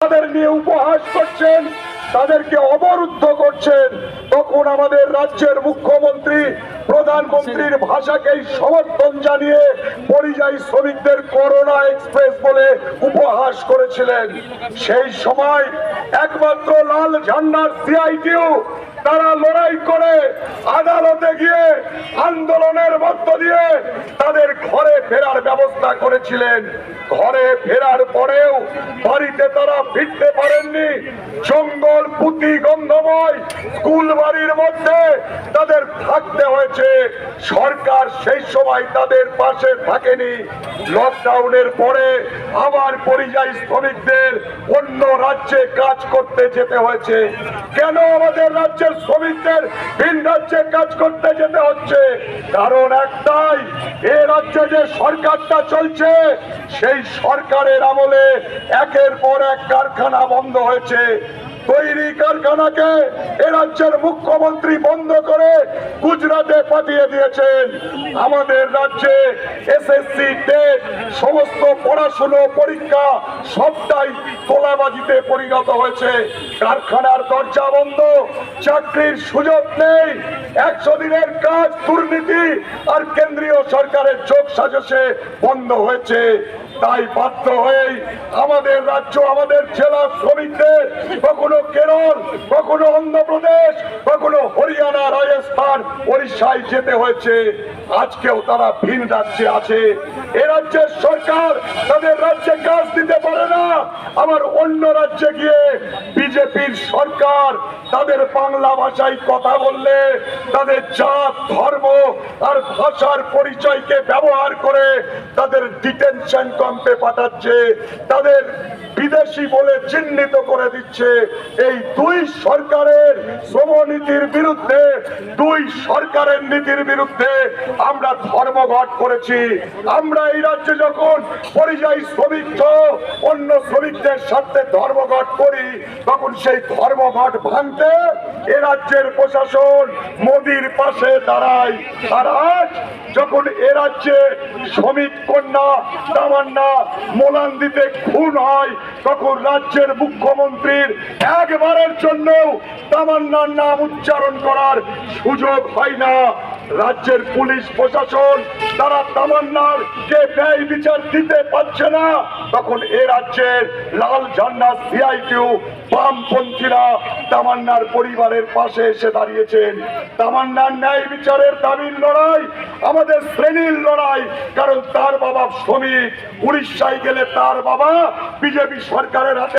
তাদের নিয়ে উপহাস করছেন, তাদেরকে অবরুদ্ধ করছেন, তখন আমাদের রাজ্যের মুখ্যমন্ত্রী প্রধানমন্ত্রীর ভাষাকেই সমর্থন জানিয়ে পরিযায়ী শ্রমিকদের করোনা এক্সপ্রেস বলে উপহাস করেছিলেন। সেই সময় একমাত্র লাল ঝান্ডার সিআইটিউ তারা লড়াই করে আদালতে গিয়ে আন্দোলনের মধ্য দিয়ে তাদের ঘরে ফেরার ব্যবস্থা করেছিলেন। ঘরে ফেরার পরেও বাড়িতে তারা ফিরতে পারেননি। জঙ্গল পুঁতি গন্ধময় স্কুল বাড়ির মধ্যে তাদের থাকতে হয়েছে। সরকার সেই সময় তাদের পাশে থাকেনি। লকডাউনের পরে আবার পরিযায়ী শ্রমিকদের অন্য রাজ্যে কাজ করতে যেতে হয়েছে। কেন আমাদের রাজ্যের শ্রমিকদের ভিন রাজ্যে কাজ করতে যেতে হচ্ছে? কারণ একটাই, এ রাজ্যে যে সরকারটা চলছে সেই সরকারের আমলে একের পর এক কারখানা বন্ধ হয়েছে। তৈরি কারখানাকে এ রাজ্যের মুখ্যমন্ত্রী বন্ধ করে গুজরাটে পাঠিয়ে দিয়েছেন। আমাদের রাজ্যে এসএসসি টেট সমস্ত পড়াশুনো পরীক্ষা সবটাই তোলাবাজিতে পরিণত হয়েছে। কারখানার দরজা বন্ধ, চাকরির সুযোগ নেই, 100 দিনের কাজ দুর্নীতি আর কেন্দ্রীয় সরকারের যোগ সাজসে বন্ধ হয়েছে। তাই বাধ্য হয়েই আমাদের রাজ্য, আমাদের জেলা শ্রমিকদের কখনো কেরল, কখনো অন্ধ্রপ্রদেশ, কখনো হরিয়ানা, রাজস্থান, ওড়িশায় যেতে হয়েছে। আজকেও তারা ভিন রাজ্যে আছে। এ রাজ্যের সরকার তাদের রাজ্যে কাজ দিতে পারে না, আবার অন্য রাজ্যে গিয়ে বিজেপির সরকার তাদের বাংলা ভাষায় কথা বললে তাদের জাত, ধর্ম আর ভাষার পরিচয়কে ব্যবহার করে তাদের ডিটেনশন ক্যাম্পে পাঠাচ্ছে, তাদের বিদেশি বলে চিহ্নিত করে দিচ্ছে। এই দুই সরকারের শ্রমনীতির বিরুদ্ধে, দুই সরকারের নীতির বিরুদ্ধে আমরা ধর্মঘট করেছি। আমরা এই রাজ্যে যখন পরিযায়ী শ্রমিক অন্য শ্রমিকদের সাথে ধর্মঘট করি, তখন সেই ধর্মঘট ভাঙতে এ রাজ্যের প্রশাসন মোদির পাশে দাঁড়ায়। আর আজ যখন এ রাজ্যে শ্রমিক কন্যা তামান্না মোলান্দিতে খুন হয়, তখন রাজ্যের মুখ্যমন্ত্রীর একবারের জন্য তামান্নার নাম উচ্চারণ করার সুযোগ হয় না। রাজ্যের পুলিশ প্রশাসন তারা তামান্নার কে ন্যায় বিচার দিতে পারছে না, তখন এ রাজ্যের লাল ঝান্ডা সিআইটিউ বামপন্থীরা তামান্নার পরিবারের পাশে এসে দাঁড়িয়েছেন। তামান্নার ন্যায় বিচারের দাবির লড়াই আমাদের শ্রেণীর লড়াই। কারণ তার বাবা শ্রমিক, উড়িষ্যায় গেলে তার বাবা বিজেপি সরকারের হাতে